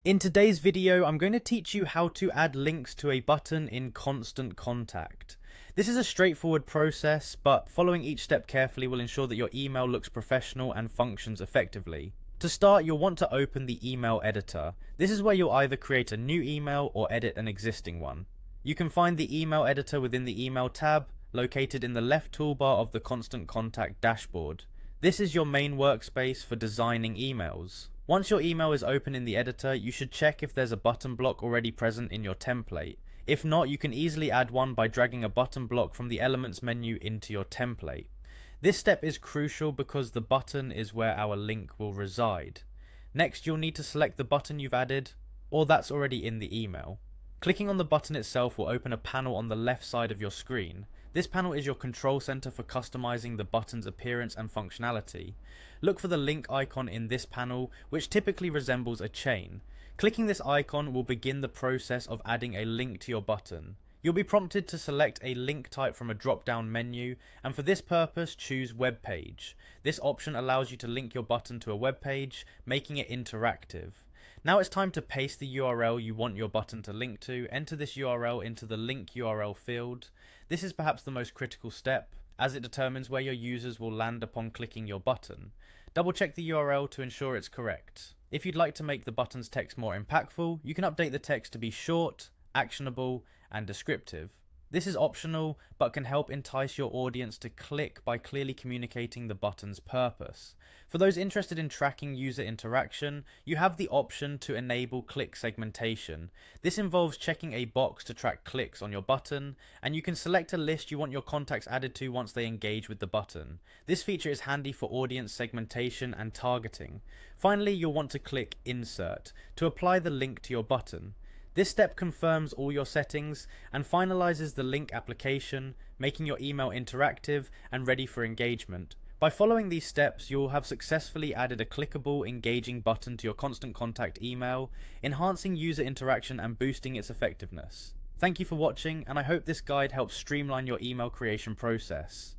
In today's video, I'm going to teach you how to add links to a button in Constant Contact. This is a straightforward process, but following each step carefully will ensure that your email looks professional and functions effectively. To start, you'll want to open the email editor. This is where you'll either create a new email or edit an existing one. You can find the email editor within the email tab, located in the left toolbar of the Constant Contact dashboard. This is your main workspace for designing emails. Once your email is open in the editor, you should check if there's a button block already present in your template. If not, you can easily add one by dragging a button block from the Elements menu into your template. This step is crucial because the button is where our link will reside. Next, you'll need to select the button you've added, or that's already in the email. Clicking on the button itself will open a panel on the left side of your screen. This panel is your control center for customizing the button's appearance and functionality. Look for the link icon in this panel, which typically resembles a chain. Clicking this icon will begin the process of adding a link to your button. You'll be prompted to select a link type from a drop-down menu, and for this purpose choose Web Page. This option allows you to link your button to a web page, making it interactive. Now it's time to paste the URL you want your button to link to. Enter this URL into the link URL field. This is perhaps the most critical step, as it determines where your users will land upon clicking your button. Double check the URL to ensure it's correct. If you'd like to make the button's text more impactful, you can update the text to be short, actionable, and descriptive. This is optional, but can help entice your audience to click by clearly communicating the button's purpose. For those interested in tracking user interaction, you have the option to enable click segmentation. This involves checking a box to track clicks on your button, and you can select a list you want your contacts added to once they engage with the button. This feature is handy for audience segmentation and targeting. Finally, you'll want to click Insert to apply the link to your button. This step confirms all your settings and finalizes the link application, making your email interactive and ready for engagement. By following these steps, you'll have successfully added a clickable, engaging button to your Constant Contact email, enhancing user interaction and boosting its effectiveness. Thank you for watching, and I hope this guide helps streamline your email creation process.